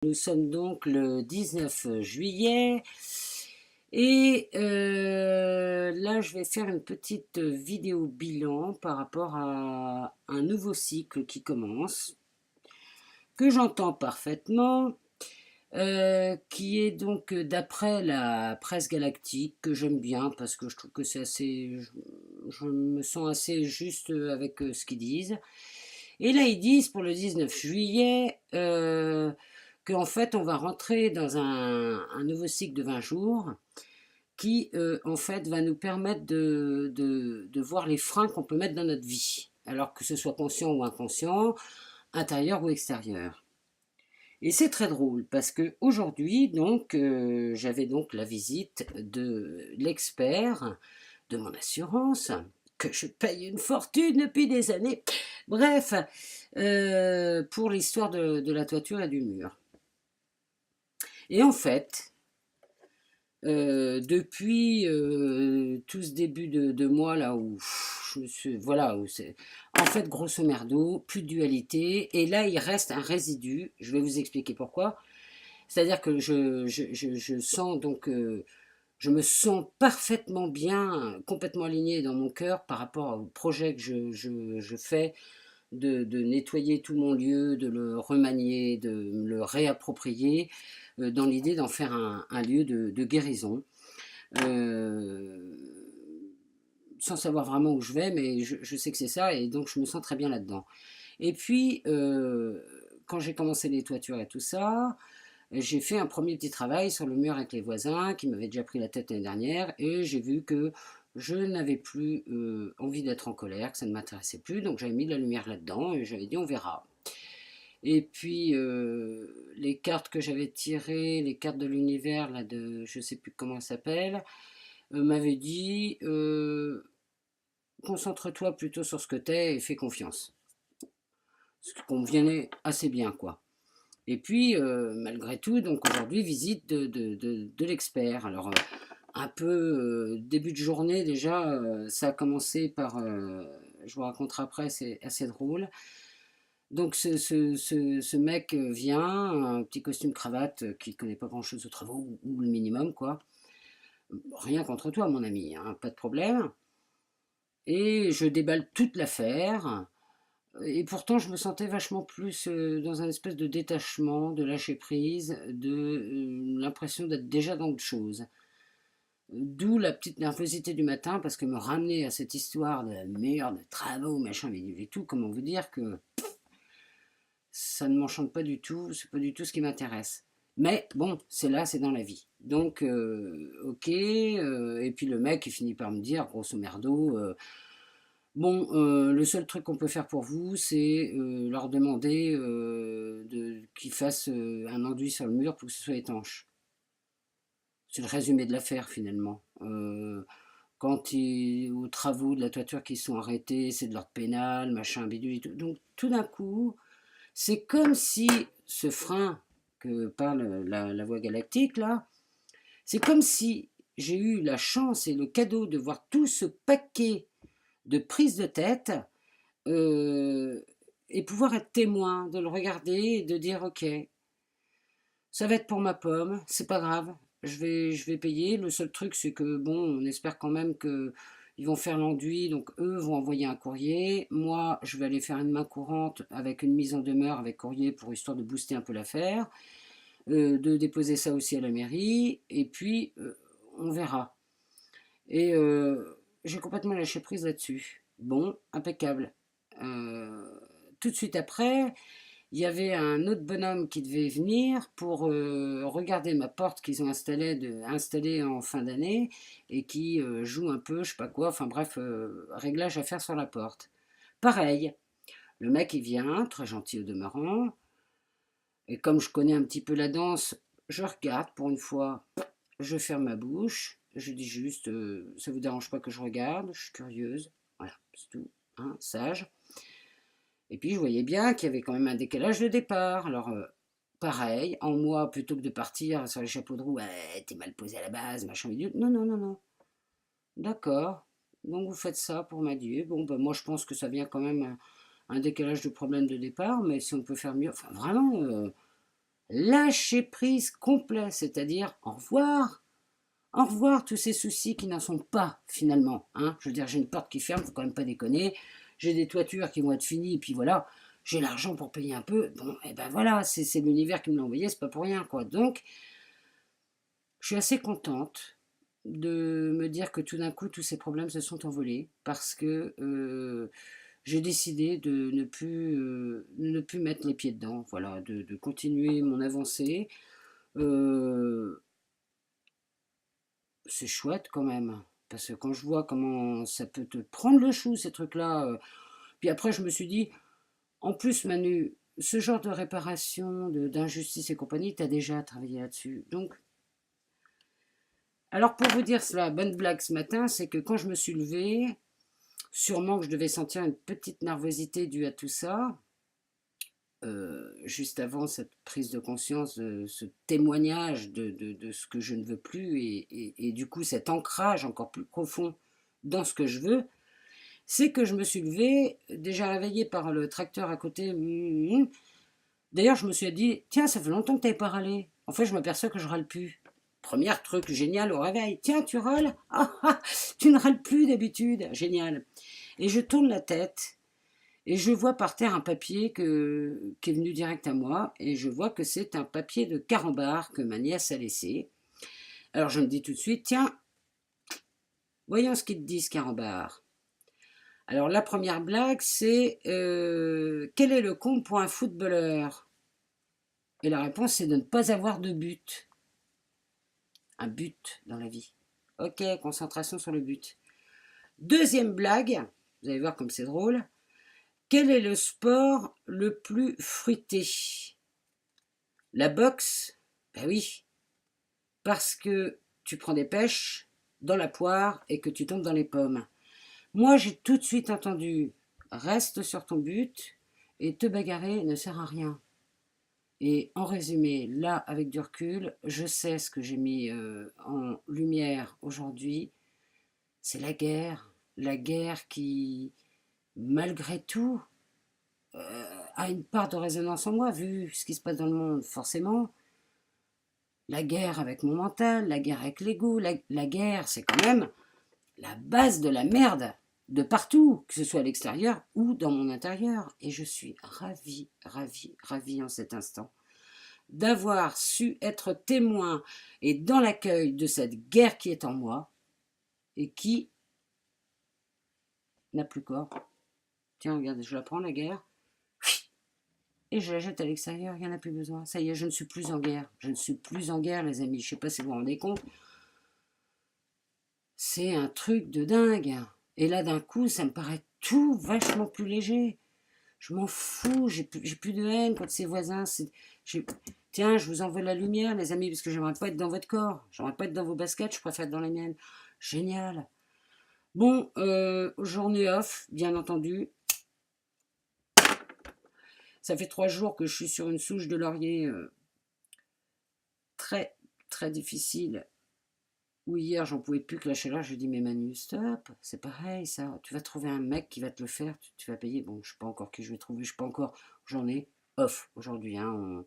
Nous sommes donc le 19 juillet et là je vais faire une petite vidéo bilan par rapport à un nouveau cycle qui commence, que j'entends parfaitement, qui est donc d'après la presse galactique, que j'aime bien parce que je trouve que c'est assez, je me sens assez juste avec ce qu'ils disent. Et là, ils disent pour le 19 juillet qu'en fait, on va rentrer dans un nouveau cycle de 20 jours qui, en fait, va nous permettre de voir les freins qu'on peut mettre dans notre vie, alors que ce soit conscient ou inconscient, intérieur ou extérieur. Et c'est très drôle parce que aujourd'hui, donc, j'avais donc la visite de l'expert de mon assurance, que je paye une fortune depuis des années. Bref, pour l'histoire de la toiture et du mur. Et en fait, depuis tout ce début de mois là où je me suis, voilà, où c'est, en fait, grosso merdo, plus de dualité. Et là, il reste un résidu. Je vais vous expliquer pourquoi. C'est-à-dire que je sens donc je me sens parfaitement bien, complètement aligné dans mon cœur par rapport au projet que je fais de nettoyer tout mon lieu, de le remanier, de me le réapproprier, dans l'idée d'en faire un lieu de guérison. Euh, Sans savoir vraiment où je vais, mais je sais que c'est ça, et donc je me sens très bien là-dedans. Et puis, quand j'ai commencé les toitures et tout ça, j'ai fait un premier petit travail sur le mur avec les voisins qui m'avaient déjà pris la tête l'année dernière, et j'ai vu que je n'avais plus envie d'être en colère, que ça ne m'intéressait plus, donc j'avais mis de la lumière là-dedans et j'avais dit on verra. Et puis les cartes que j'avais tirées, les cartes de l'univers, là de je sais plus comment ça s'appelle, m'avaient dit concentre-toi plutôt sur ce que t'es et fais confiance. Ce qui convenait assez bien, quoi. Et puis, malgré tout, donc aujourd'hui, visite de l'expert. Alors, un peu début de journée déjà, ça a commencé par, je vous raconterai après, c'est assez drôle. Donc ce mec vient, un petit costume cravate, qui ne connaît pas grand-chose aux travaux, ou le minimum, quoi. Rien contre toi, mon ami, hein, pas de problème. Et je déballe toute l'affaire. Et pourtant, je me sentais vachement plus dans un espèce de détachement, de lâcher prise, de l'impression d'être déjà dans autre chose. D'où la petite nervosité du matin, parce que me ramener à cette histoire de mur, de travaux, machin, et tout, comment vous dire que ça ne m'enchante pas du tout, c'est pas du tout ce qui m'intéresse. Mais bon, c'est là, c'est dans la vie. Donc, ok, et puis le mec, il finit par me dire, grosso merdo, bon, le seul truc qu'on peut faire pour vous, c'est leur demander qu'ils fassent un enduit sur le mur pour que ce soit étanche. C'est le résumé de l'affaire finalement. Quand aux travaux de la toiture qui sont arrêtés, c'est de l'ordre pénal, machin, bidule et tout. Donc tout d'un coup, c'est comme si ce frein que parle la voie galactique là, c'est comme si j'ai eu la chance et le cadeau de voir tout ce paquet de prises de tête euh, et pouvoir être témoin, de le regarder et de dire ok, ça va être pour ma pomme, c'est pas grave, je vais payer. Le seul truc, c'est que bon, on espère quand même que ils vont faire l'enduit, donc eux vont envoyer un courrier. Moi, je vais aller faire une main courante avec une mise en demeure avec courrier pour histoire de booster un peu l'affaire, de déposer ça aussi à la mairie, et puis on verra. Et j'ai complètement lâché prise là-dessus. Bon, impeccable. Euh, Tout de suite après, il y avait un autre bonhomme qui devait venir pour regarder ma porte qu'ils ont installée en fin d'année et qui joue un peu, je sais pas quoi, enfin bref, réglage à faire sur la porte. Pareil, le mec il vient, très gentil au demeurant, et comme je connais un petit peu la danse, je regarde pour une fois, je ferme ma bouche, je dis juste, ça vous dérange pas que je regarde, je suis curieuse, voilà, c'est tout, hein, sage. Et puis je voyais bien qu'il y avait quand même un décalage de départ. Alors pareil, en moi, plutôt que de partir sur les chapeaux de roue, ouais, t'es mal posé à la base, machin, bidule. Non, non, non, non. D'accord. Donc vous faites ça pour m'adieu. Bon, ben moi je pense que ça vient quand même un décalage de problème de départ, mais si on peut faire mieux, enfin vraiment, lâcher prise complet, c'est-à-dire au revoir tous ces soucis qui n'en sont pas finalement. Hein. Je veux dire, j'ai une porte qui ferme, faut quand même pas déconner. J'ai des toitures qui vont être finies, et puis voilà, j'ai l'argent pour payer un peu. Bon, et ben voilà, c'est l'univers qui me l'a envoyé, c'est pas pour rien, quoi. Donc, je suis assez contente de me dire que tout d'un coup, tous ces problèmes se sont envolés parce que j'ai décidé de ne plus mettre les pieds dedans, voilà, de continuer mon avancée. Euh, c'est chouette quand même, parce que quand je vois comment ça peut te prendre le chou, ces trucs-là, puis après je me suis dit, en plus Manu, ce genre de réparation, d'injustice et compagnie, tu as déjà travaillé là-dessus. Donc, alors pour vous dire cela, bonne blague ce matin, c'est que quand je me suis levée, sûrement que je devais sentir une petite nervosité due à tout ça, juste avant cette prise de conscience, ce témoignage de ce que je ne veux plus et du coup cet ancrage encore plus profond dans ce que je veux, c'est que je me suis levée, déjà réveillée par le tracteur à côté. D'ailleurs, je me suis dit, tiens, ça fait longtemps que tu n'avais pas râlé. En fait, je m'aperçois que je râle plus. Premier truc génial au réveil. Tiens, tu râles? Ah, ah, tu ne râles plus d'habitude. Génial. Et je tourne la tête et je vois par terre un papier qui est venu direct à moi. Et je vois que c'est un papier de carambar que ma nièce a laissé. Alors je me dis tout de suite, tiens, voyons ce qu'ils te disent, carambar. Alors la première blague, c'est quel est le compte pour un footballeur? Et la réponse, c'est de ne pas avoir de but. Un but dans la vie. Ok, concentration sur le but. Deuxième blague, vous allez voir comme c'est drôle. Quel est le sport le plus fruité? La boxe? Ben oui, parce que tu prends des pêches dans la poire et que tu tombes dans les pommes. Moi, j'ai tout de suite entendu, reste sur ton but et te bagarrer ne sert à rien. Et en résumé, là, avec du recul, je sais ce que j'ai mis en lumière aujourd'hui, c'est la guerre qui, malgré tout, a une part de résonance en moi, vu ce qui se passe dans le monde, forcément. La guerre avec mon mental, la guerre avec l'ego, la guerre, c'est quand même la base de la merde de partout, que ce soit à l'extérieur ou dans mon intérieur. Et je suis ravie, ravie, ravie en cet instant d'avoir su être témoin et dans l'accueil de cette guerre qui est en moi et qui n'a plus corps. Tiens, regarde, je la prends la guerre et je la jette à l'extérieur, il n'y en a plus besoin. Ça y est, je ne suis plus en guerre. Je ne suis plus en guerre, les amis. Je ne sais pas si vous vous rendez compte. C'est un truc de dingue. Et là, d'un coup, ça me paraît tout vachement plus léger. Je m'en fous, j'ai plus de haine contre ses voisins. Tiens, je vous envoie la lumière, les amis, parce que j'aimerais pas être dans votre corps. J'aimerais pas être dans vos baskets, je préfère être dans les miennes. Génial. Bon, journée off, bien entendu. Ça fait 3 jours que je suis sur une souche de laurier très, très difficile. Où hier, j'en pouvais plus que la chaleur. Je lui ai dit, mais Manu, stop, c'est pareil, ça. Tu vas trouver un mec qui va te le faire, tu vas payer. Bon, je sais pas encore qui je vais trouver, je sais pas encore. J'en ai off aujourd'hui, hein.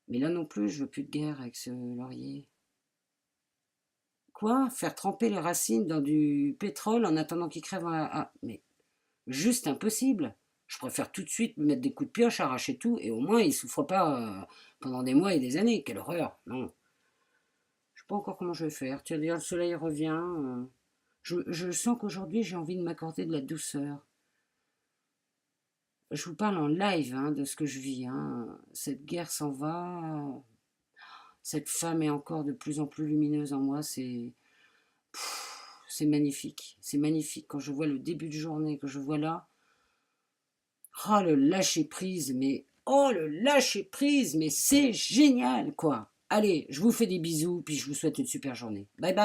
Mais là non plus, je veux plus de guerre avec ce laurier. Quoi? Faire tremper les racines dans du pétrole en attendant qu'il crève mais juste impossible. Je préfère tout de suite me mettre des coups de pioche, arracher tout, et au moins il souffre pas pendant des mois et des années. Quelle horreur! Non. Je sais pas encore comment je vais faire. Tiens, d'ailleurs, le soleil revient. Je sens qu'aujourd'hui, j'ai envie de m'accorder de la douceur. Je vous parle en live hein, de ce que je vis. Hein. Cette guerre s'en va. Cette femme est encore de plus en plus lumineuse en moi. C'est magnifique. C'est magnifique. Quand je vois le début de journée, que je vois là. Oh, le lâcher prise. Mais oh, le lâcher prise. Mais c'est génial, quoi. Allez, je vous fais des bisous. Puis je vous souhaite une super journée. Bye bye.